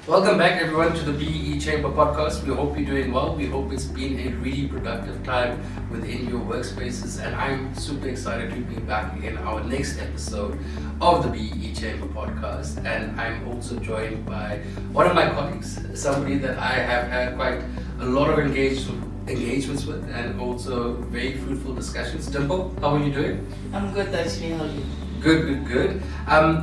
Welcome back, everyone, to the BE Chamber podcast. We hope you're doing well. We hope it's been a really productive time within your workspaces, and I'm super excited to be back in our next episode of the BE Chamber podcast. And I'm also joined by one of my colleagues, somebody that I have had quite a lot of engagements with, and also very fruitful discussions. Dimple, how are you doing? I'm good, thanks. How are you? Good.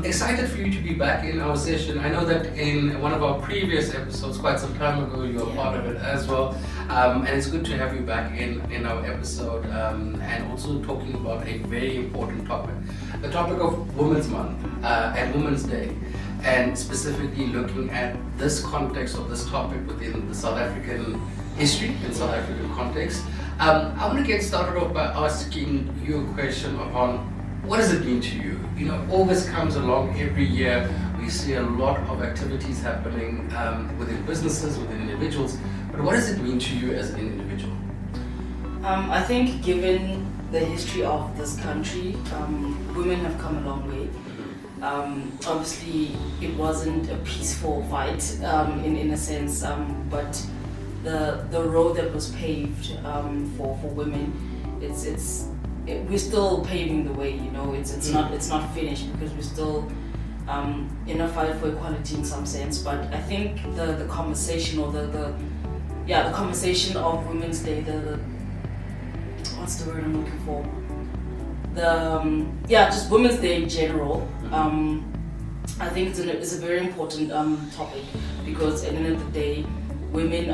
Excited for you to be back in our session. I know that in one of our previous episodes, quite some time ago, you were part of it as well. And it's good to have you back in our episode and also talking about a very important topic. The topic of Women's Month and Women's Day. And specifically looking at this context of this topic within the South African history and South African context. I want to get started off by asking you a question upon what does it mean to you? You know, August comes along every year. We see a lot of activities happening within businesses, within individuals. But what does it mean to you as an individual? I think given the history of this country, women have come a long way. Obviously, it wasn't a peaceful fight in a sense, but the road that was paved for women, we're still paving the way. You know, it's not finished because we're still in a fight for equality in some sense. But I think the conversation or the conversation of Women's Day, the what's the word I'm looking for? Just Women's Day in general. I think it's a very important topic because at the end of the day, women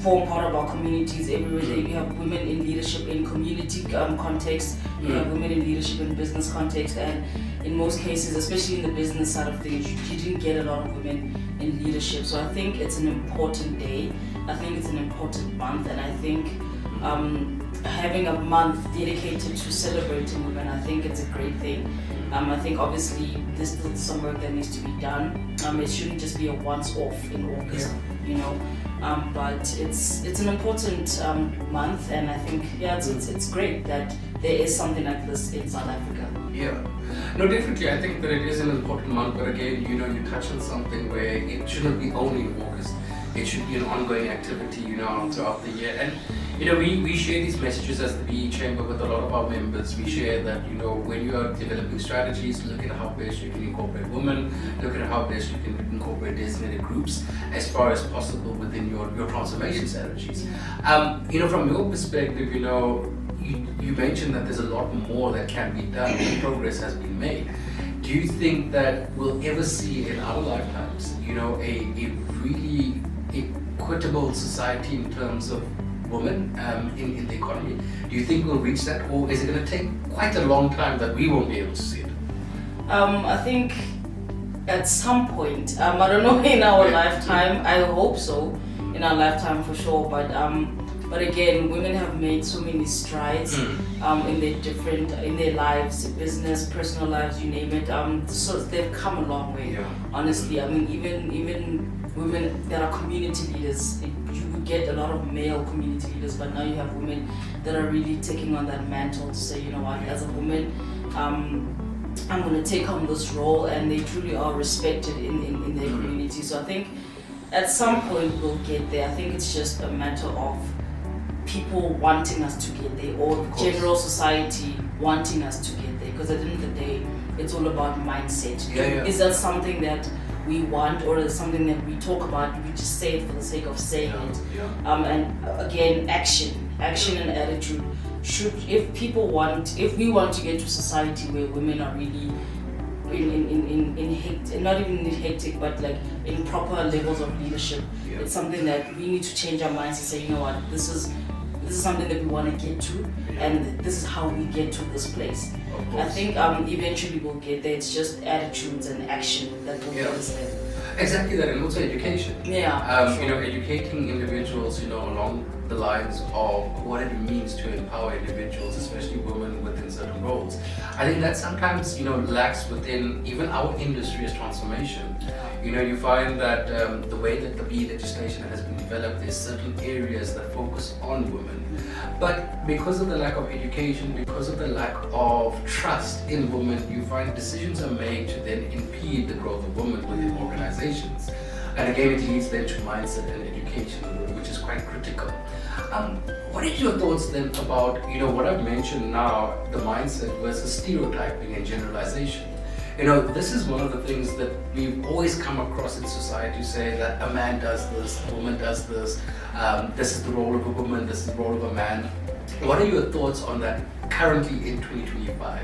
form part of our communities everywhere. You have women in leadership in community context, you have women in leadership in business context, and in most cases, especially in the business side of things, you didn't get a lot of women in leadership. So I think it's an important day, I think it's an important month, and I think having a month dedicated to celebrating women, I think it's a great thing. I think obviously there's still some work that needs to be done. It shouldn't just be a once-off in August, you know. But it's an important month, and I think it's great that there is something like this in South Africa. Yeah, no, definitely. I think that it is an important month, but again, you know, you touch on something where it shouldn't be only in August. It should be an ongoing activity, you know, throughout the year. And you know, we share these messages as the BE Chamber with a lot of our members. We share that, you know, when you are developing strategies, look at how best you can incorporate women, look at how best you can incorporate designated groups as far as possible within your transformation strategies. You know, from your perspective, you know, you mentioned that there's a lot more that can be done, progress has been made. Do you think that we'll ever see in our lifetimes, you know, a really equitable society in terms of women in the economy? Do you think we'll reach that, or is it going to take quite a long time that we won't be able to see it? I think at some point, I don't know in our lifetime, I hope so, in our lifetime for sure, but again, women have made so many strides in their lives, business, personal lives, you name it. So they've come a long way. Honestly, I mean, even women that are community leaders, you would get a lot of male community leaders, but now you have women that are really taking on that mantle to say, you know what, as a woman, I'm going to take on this role, and they truly are respected in their community. So I think at some point we'll get there. I think it's just a matter of people wanting us to get there, or general society wanting us to get there, because at the end of the day, it's all about mindset. Is that something that we want, or is it something that we talk about, we just say it for the sake of saying it? And again, action and attitude. If we want to get to a society where women are really in hectic, not even in hectic, but like in proper levels of leadership, it's something that we need to change our minds and say, you know what, this is something that we want to get to, and this is how we get to this place. I think eventually we'll get there. It's just attitudes and action that will get us there. Exactly that, and also education. Sure. You know, educating individuals, you know, along the lines of what it means to empower individuals, especially women within certain roles. I think that sometimes, you know, lacks within even our industry as transformation. You know, you find that the way that the BE legislation has been developed, there's certain areas that focus on women, But because of the lack of education, because of the lack of trust in women, you find decisions are made to then impede the growth of women within organizations. And again, it leads then to mindset and education, which is quite critical. What are your thoughts then about, what I've mentioned now, the mindset versus stereotyping and generalization? This is one of the things that we've always come across in society, say that a man does this, a woman does this, this is the role of a woman, this is the role of a man. What are your thoughts on that currently in 2025?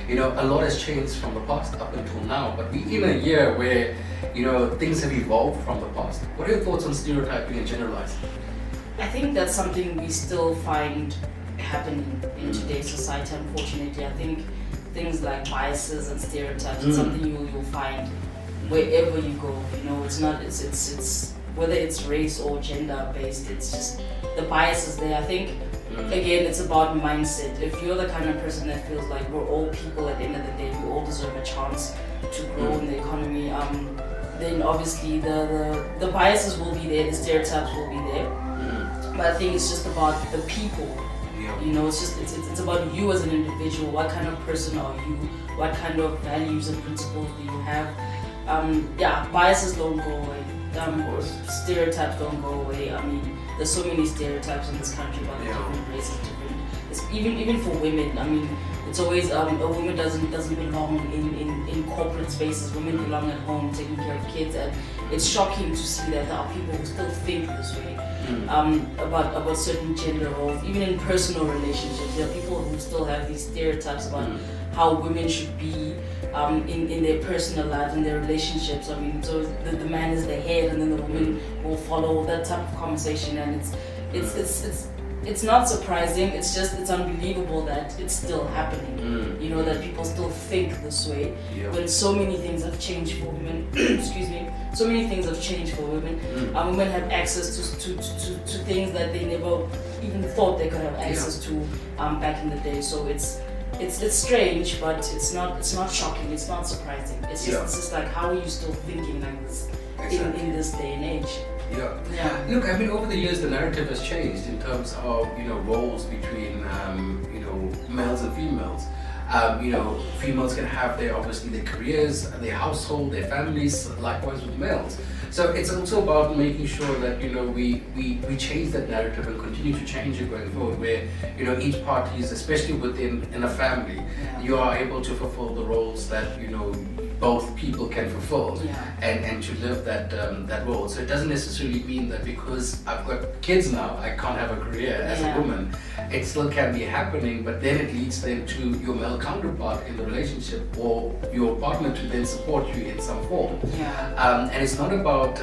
A lot has changed from the past up until now, but we're in a year where, things have evolved from the past. What are your thoughts on stereotyping and generalizing? I think that's something we still find happening in today's society, unfortunately. I think things like biases and stereotypes is something you'll find wherever you go. It's whether it's race or gender based, it's just the bias is there. I think again, it's about mindset. If you're the kind of person that feels like we're all people at the end of the day, we all deserve a chance to grow in the economy, then obviously the biases will be there, the stereotypes will be there. But I think it's just about the people. It's about you as an individual. What kind of person are you? What kind of values and principles do you have? Biases don't go away. Stereotypes don't go away. I mean, there's so many stereotypes in this country about different races, It's even for women. I mean, it's always a woman doesn't belong in corporate spaces. Women belong at home, taking care of kids, and it's shocking to see that there are people who still think this way. About certain gender roles, even in personal relationships. There are people who still have these stereotypes about how women should be in their personal lives and their relationships. I mean, so the man is the head, and then the woman will follow that type of conversation, and it's not surprising. It's unbelievable that it's still happening. That people still think this way when so many things have changed for women. Excuse me. So many things have changed for women. Women have access to things that they never even thought they could have access to back in the day. So it's strange, but it's not shocking. It's not surprising. It's just like, how are you still thinking like this in this day and age? Yeah. Look, I mean, over the years, the narrative has changed in terms of roles between males and females. Females can have their careers, their household, their families. Likewise with males. So it's also about making sure that we change that narrative and continue to change it going forward. Where each party is, especially in a family, you are able to fulfill the roles that both people can fulfill, and to live that role. So it doesn't necessarily mean that because I've got kids now, I can't have a career as a woman. It still can be happening, but then it leads then to your male counterpart in the relationship or your partner to then support you in some form. And it's not about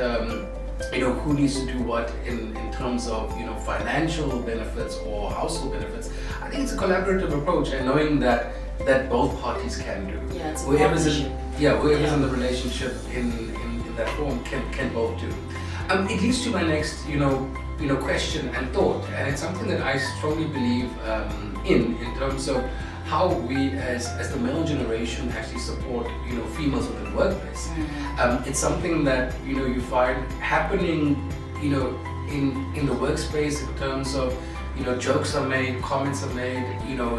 who needs to do what in terms of financial benefits or household benefits. I think it's a collaborative approach, and knowing that both parties can do. It's a whoever's in the relationship in that form can both do. It leads to my next question and thought, and it's something that I strongly believe in terms of how we as the male generation actually support females within the workplace. It's something that you find happening in the workspace in terms of jokes are made, comments are made,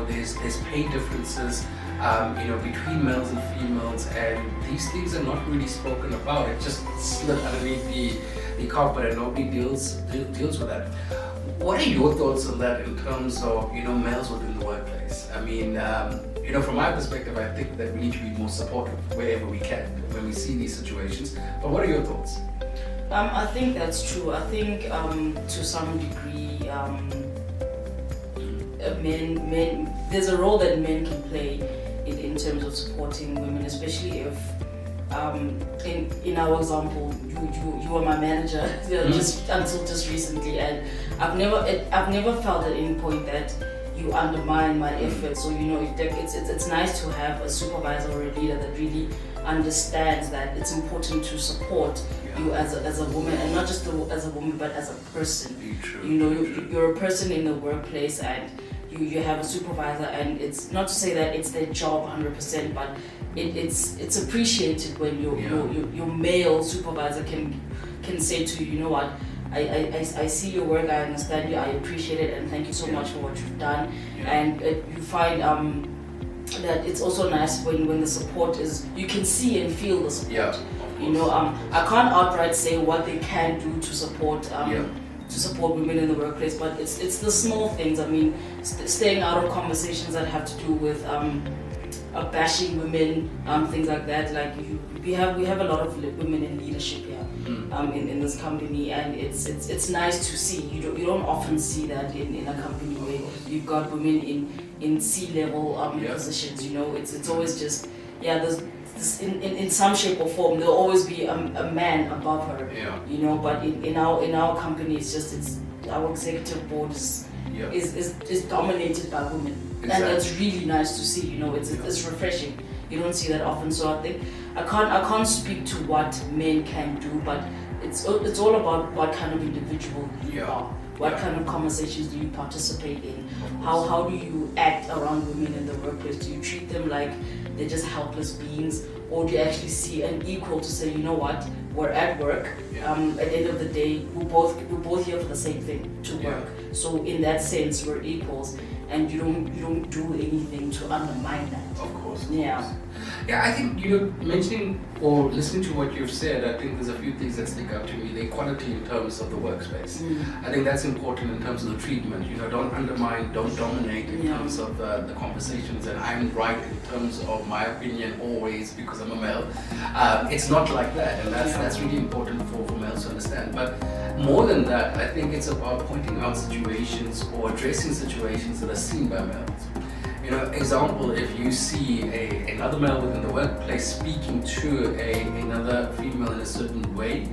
there's pay differences between males and females, and these things are not really spoken about. It just slipped underneath the carpet and nobody deals with that. What are your thoughts on that in terms of males within the workplace? I mean, from my perspective, I think that we need to be more supportive wherever we can when we see these situations. But what are your thoughts? I think that's true. I think to some degree, men there's a role that men can play in terms of supporting women, especially if in our example, you were my manager just until just recently, and I've never felt at any point that you undermine my efforts. So it's nice to have a supervisor or a leader that really understands that it's important to support you as a woman, and not just as a woman but as a person. You're a person in the workplace, and you have a supervisor, and it's not to say that it's their job 100%, but it's appreciated when your male supervisor can say to you, what, I see your work, I understand you, I appreciate it, and thank you so much for what you've done. And you find that it's also nice when the support is, you can see and feel the support. You know, I can't outright say what they can do to support women in the workplace, but it's the small things. I mean, staying out of conversations that have to do with bashing women, things like that. Like we have a lot of women in leadership here, in this company, and it's nice to see. You don't often see that in a company where you've got women in C-level positions. You know, it's always just there's this, in some shape or form there'll always be a man above her. You know, but in our company it's our executive board is dominated by women. Exactly. And that's really nice to see. You know, it's refreshing. You don't see that often. So I think I can't speak to what men can do, but it's all about what kind of individual you are. What kind of conversations do you participate in? How do you act around women in the workplace? Do you treat them like they're just helpless beings, or do you actually see an equal to say, you know what, we're at work. At the end of the day, we're both here for the same thing, to work. So in that sense, we're equals, and you don't do anything to undermine that. Of course. Yeah, I think, you know, mentioning or listening to what you've said, I think there's a few things that stick out to me. The equality in terms of the workspace. I think that's important in terms of the treatment. You know, don't undermine, don't dominate in terms of the conversations, and I'm right in terms of my opinion always because I'm a male. It's not like that, and that's really important for males to understand. But more than that, I think it's about pointing out situations or addressing situations that are seen by males. You know, example, if you see another male within the workplace speaking to another female in a certain way,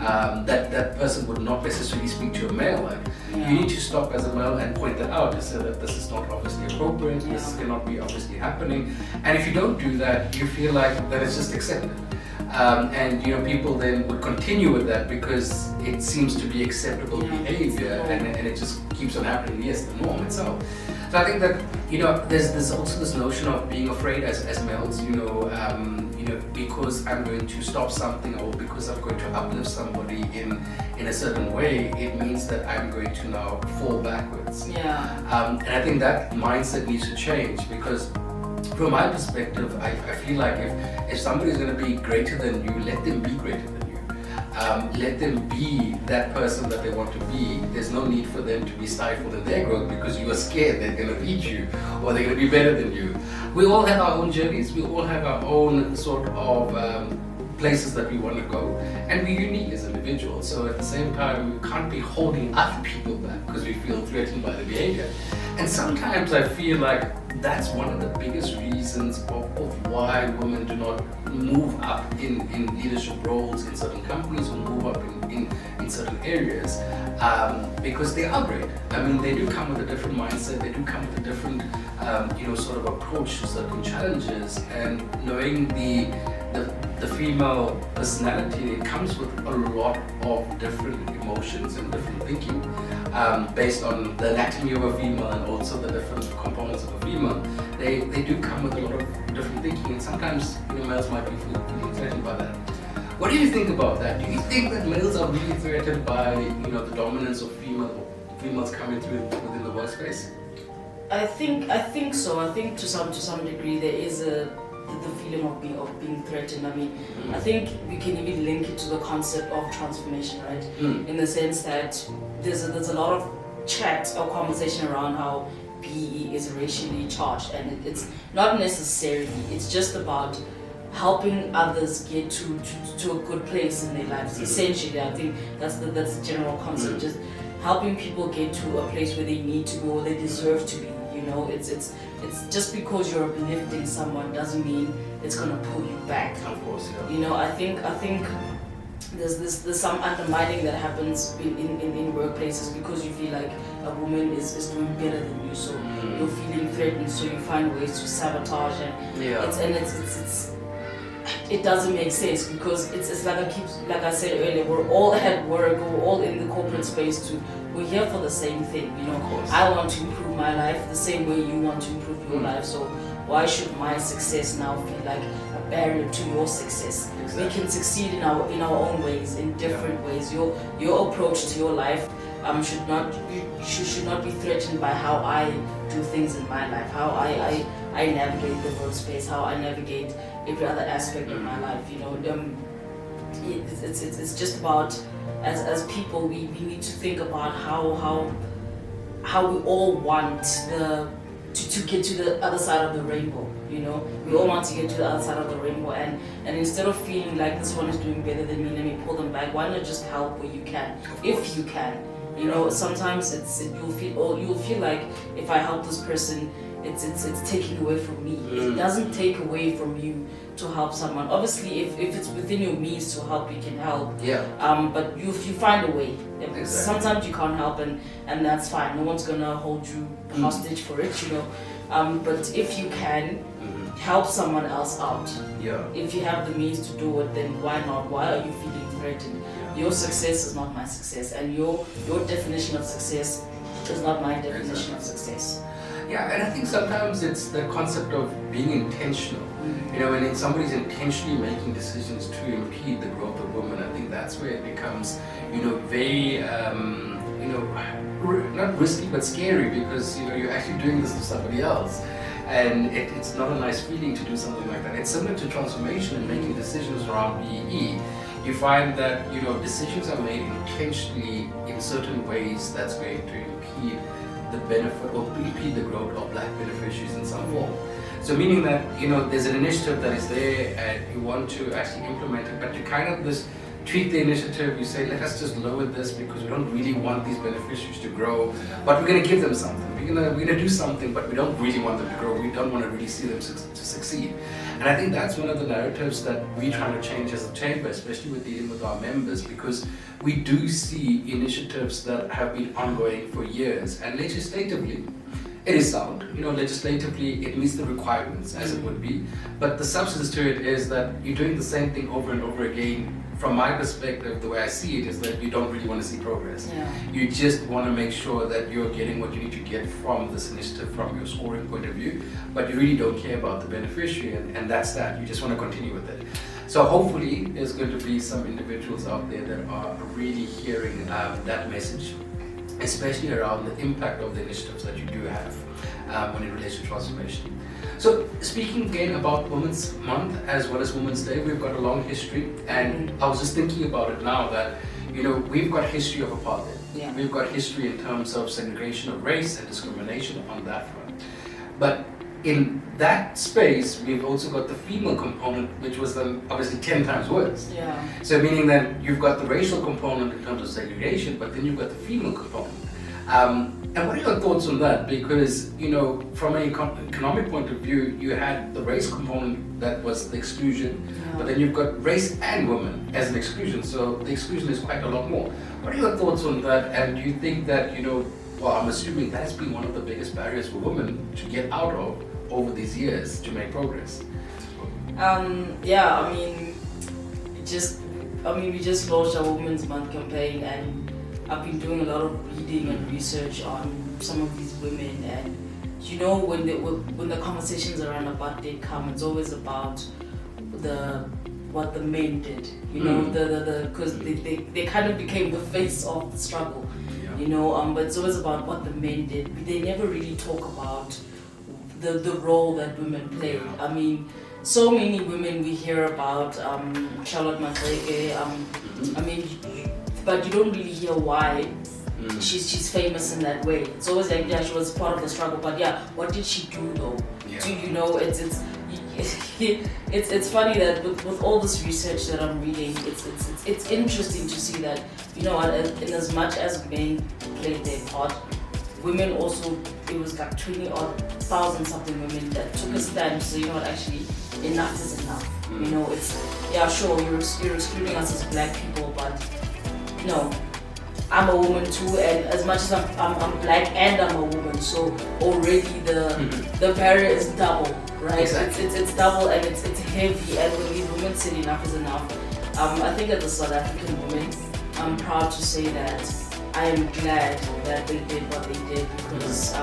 that person would not necessarily speak to a male like. You need to stop as a male and point that out to say that this is not obviously appropriate, this cannot be obviously happening. And if you don't do that, you feel like that it's just accepted. And you know, people then would continue with that because it seems to be acceptable behavior, and it just keeps on happening. Yes, the norm itself. So I think that, you know, there's also this notion of being afraid as males, you know, because I'm going to stop something or because I'm going to uplift somebody in a certain way, it means that I'm going to now fall backwards. And I think that mindset needs to change, because from my perspective, I feel like if somebody is going to be greater than you, let them be greater than you. Let them be that person that they want to be. There's no need for them to be stifled in their growth because you are scared they're going to beat you or they're going to be better than you. We all have our own journeys. We all have our own sort of places that we want to go, and we're unique as individuals. So at the same time, we can't be holding other people back because we feel threatened by the behavior. And sometimes I feel like that's one of the biggest reasons of why women do not move up in leadership roles in certain companies or move up in certain areas, because they are great. I mean, they do come with a different mindset, they do come with a different sort of approach to certain challenges, and knowing the female personality, it comes with a lot of different emotions and different thinking, based on the anatomy of a female and also the different components of a female. They do come with a lot of different thinking, and sometimes males might be feeling threatened by that. What do you think about that? Do you think that males are really threatened by the dominance of females coming through within the workspace? I think so. I think to some degree there is the feeling of being threatened. I mean, I think we can even link it to the concept of transformation, right? In the sense that there's a lot of chat or conversation around how PE is racially charged, and it's not necessarily. It's just about helping others get to a good place in their lives. Essentially, I think that's the general concept. Just helping people get to a place where they need to go, they deserve to be. It's just because you're uplifting someone doesn't mean it's gonna pull you back. Of course, yeah. I think there's some undermining that happens in workplaces because you feel like a woman is doing better than you, so you're feeling threatened, so you find ways to sabotage, and it doesn't make sense, because it's like I said earlier, we're all at work, we're all in the corporate space we're here for the same thing, Of course. I want to improve my life the same way you want to improve your life, so why should my success now feel like a barrier to your success? Exactly. We can succeed in our own ways, in different ways. Your approach to your life should not be threatened by how I do things in my life, how I navigate the workspace, how I navigate every other aspect of my life. It's just about, as people, we need to think about how we all want to get to the other side of the rainbow. We all want to get to the other side of the rainbow, and instead of feeling like this one is doing better than me, let me pull them back. Why not just help where you can, if you can? Sometimes you'll feel like, if I help this person, it's taking away from me. It doesn't take away from you to help someone. Obviously, if it's within your means to help, you can help. Yeah. But you find a way. Exactly. Sometimes you can't help, and that's fine. No one's gonna hold you hostage for it, But if you can help someone else out, if you have the means to do it, then why not? Why are you feeling threatened? Your success is not my success, and your definition of success is not my definition of success. Yeah, and I think sometimes it's the concept of being intentional. When somebody's intentionally making decisions to impede the growth of women, I think that's where it becomes, very, not risky but scary, because you're actually doing this to somebody else, and it's not a nice feeling to do something like that. It's similar to transformation and making decisions around BE. You find that decisions are made intentionally in certain ways that's going to impede the benefit or impede the growth of black beneficiaries in some form. So meaning that there's an initiative that is there and you want to actually implement it, but you kind of just tweak the initiative. You say, let us just lower this because we don't really want these beneficiaries to grow, but we're going to give them something. We're going to do something, but we don't really want them to grow. We don't want to really see them to succeed. And I think that's one of the narratives that we're trying to change as a chamber, especially with dealing with our members, because we do see initiatives that have been ongoing for years, and legislatively it is sound. Legislatively it meets the requirements as it would be, but the substance to it is that you're doing the same thing over and over again. From my perspective, the way I see it is that you don't really want to see progress. Yeah. You just want to make sure that you're getting what you need to get from this initiative from your scoring point of view, but you really don't care about the beneficiary, and that's that. You just want to continue with it. So hopefully there's going to be some individuals out there that are really hearing that message, especially around the impact of the initiatives that you do have when it relates to transformation. So speaking again about Women's Month as well as Women's Day, we've got a long history, and I was just thinking about it now that we've got history of apartheid. Yeah. We've got history in terms of segregation of race and discrimination on that front. But in that space, we've also got the female component, which was then obviously 10 times worse. Yeah. So meaning that you've got the racial component in terms of segregation, but then you've got the female component. And what are your thoughts on that? Because, from an economic point of view, you had the race component that was the exclusion, but then you've got race and women as an exclusion. So the exclusion is quite a lot more. What are your thoughts on that? And do you think that, well, I'm assuming that's been one of the biggest barriers for women to get out of over these years to make progress? We just launched our Women's Month campaign, and I've been doing a lot of reading and research on some of these women, and when the conversations around apartheid come, it's always about what the men did, because they kind of became the face of the struggle, but it's always about what the men did. They never really talk about the role that women play. So many women we hear about, Charlotte Maxeke, but you don't really hear why she's famous in that way. It's always like, yeah, she was part of the struggle, but yeah, what did she do though? It's funny that with all this research that I'm reading, it's interesting to see that, in as much as men played their part, women also, it was like 20,000 something women that took a stand. So actually enough is enough. It's sure you're excluding us as black people, but I'm a woman too, and as much as I'm black and I'm a woman, so already the barrier is double, right? Exactly. It's double, and it's heavy. And when these women say enough is enough, I think as a South African woman, I'm proud to say that I am glad that they did what they did, because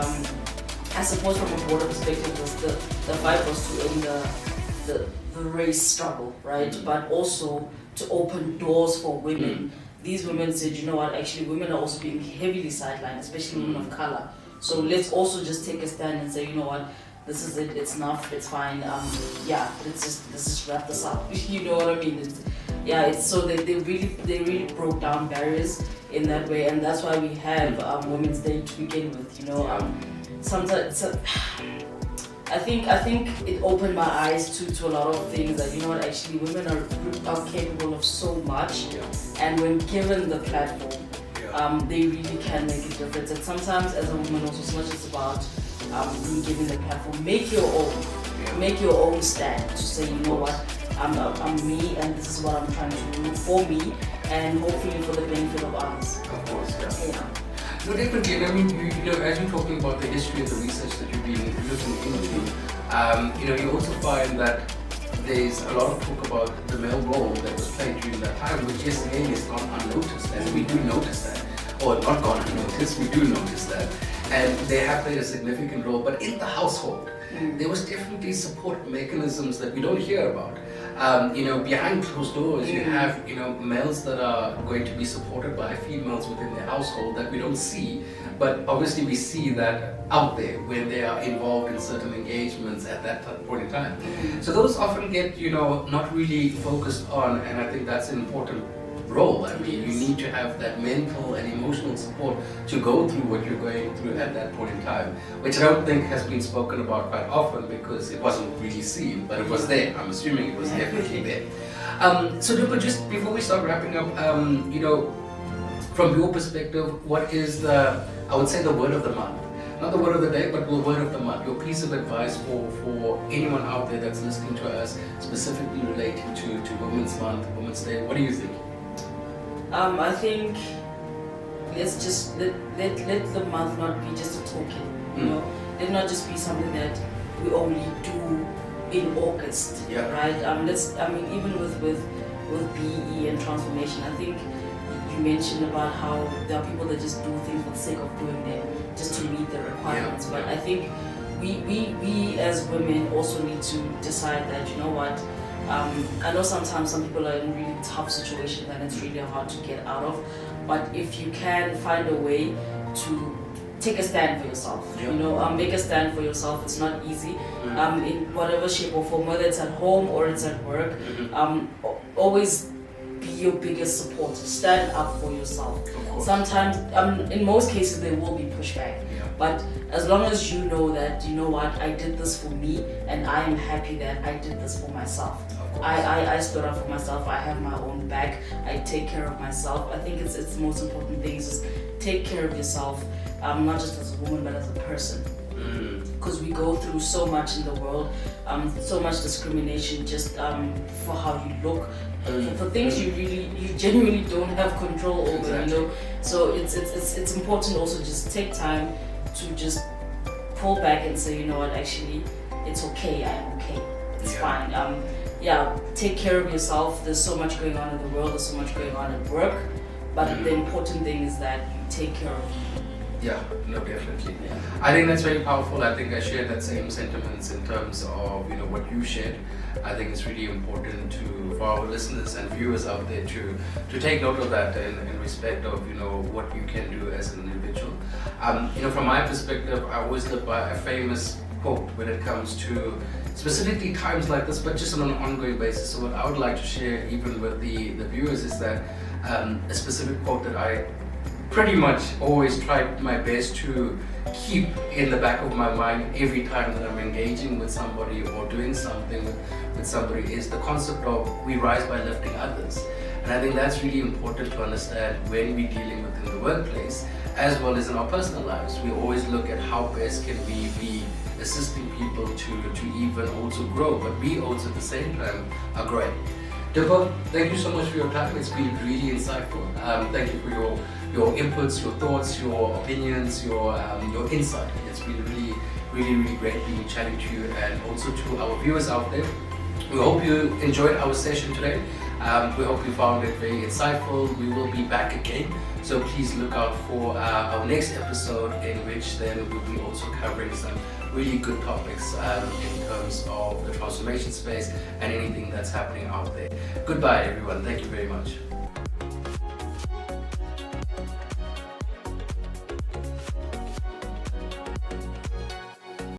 I suppose from a broader perspective, was the fight was to end the race struggle, right? But also to open doors for women. These women said, you know what, actually women are also being heavily sidelined, especially women of color. So let's also just take a stand and say, you know what, this is it, it's enough, it's fine. Let's just wrap this up. You know what I mean? So they really broke down barriers in that way, and that's why we have Women's Day to begin with. You know, sometimes I think it opened my eyes to a lot of things that, you know what, actually women are capable of so much, and when given the platform, they really can make a difference. And sometimes as a woman also, so much is about being given the platform. Make your own stand to say, you know what, I'm me, and this is what I'm trying to do for me, and hopefully for the benefit of others. Of course, yeah. No, definitely. I mean, you know, as you're talking about the history and the research that you've been looking into, you know, you also find that there's a lot of talk about the male role that was played during that time, which yes, again is gone unnoticed, and we do notice that, or not gone unnoticed, we do notice that, and they have played a significant role. But in the household, there was definitely support mechanisms that we don't hear about. You know, behind closed doors, you have, you know, males that are going to be supported by females within their household that we don't see, but obviously we see that out there when they are involved in certain engagements at that point in time. So those often get, you know, not really focused on, and I think that's an important role. I mean, you need to have that mental and emotional support to go through what you're going through at that point in time, which I don't think has been spoken about quite often because it wasn't really seen, but it was there. I'm assuming it was definitely there. So Dupa, just before we start wrapping up, you know, from your perspective, what is I would say the word of the month? Not the word of the day, but the word of the month. Your piece of advice for anyone out there that's listening to us, specifically relating to Women's Month, Women's Day. What do you think? I think let's just let the month not be just a token, you know. Let not just be something that we only do in August, right? Even with BE and transformation, I think you mentioned about how there are people that just do things for the sake of doing them, just to meet the requirements. But I think we as women also need to decide that, you know what, I know sometimes some people are in really tough situations and it's really hard to get out of, but if you can find a way to take a stand for yourself, you know, make a stand for yourself. It's not easy, in whatever shape or form, whether it's at home or it's at work. Always be your biggest supporter. Stand up for yourself. Sometimes, in most cases, there will be pushback. But as long as you know that, you know what, I did this for me, and I am happy that I did this for myself. I stood up for myself. I have my own back. I take care of myself. I think it's the most important thing is just take care of yourself, not just as a woman, but as a person. Because we go through so much in the world, so much discrimination just for how you look, for things you genuinely don't have control over, you know. So it's important also just take time to just pull back and say, you know what, actually, it's okay, I'm okay, it's fine. Take care of yourself. There's so much going on in the world, there's so much going on at work, but the important thing is that you take care of you. Yeah, no, definitely. I think that's very powerful. I think I share that same sentiments in terms of, you know, what you shared. I think it's really important for our listeners and viewers out there to take note of that in respect of, you know, what you can do as an individual. You know, from my perspective, I always live by a famous quote when it comes to specifically times like this, but just on an ongoing basis. So what I would like to share even with the viewers is that a specific quote that I pretty much always try my best to keep in the back of my mind every time that I'm engaging with somebody or doing something with somebody is the concept of we rise by lifting others. And I think that's really important to understand when we're dealing within the workplace as well as in our personal lives. We always look at how best can we be assisting people to even also grow, but we also at the same time are growing. Dupa, thank you so much for your time. It's been really insightful. Thank you for your inputs, your thoughts, your opinions, your insight. It's been really great being chatting to you and also to our viewers out there. We hope you enjoyed our session today. We hope you found it very insightful. We will be back again So please look out for our next episode, in which then we'll be also covering some really good topics in terms of the transformation space and anything that's happening out there. Goodbye, everyone. Thank you very much.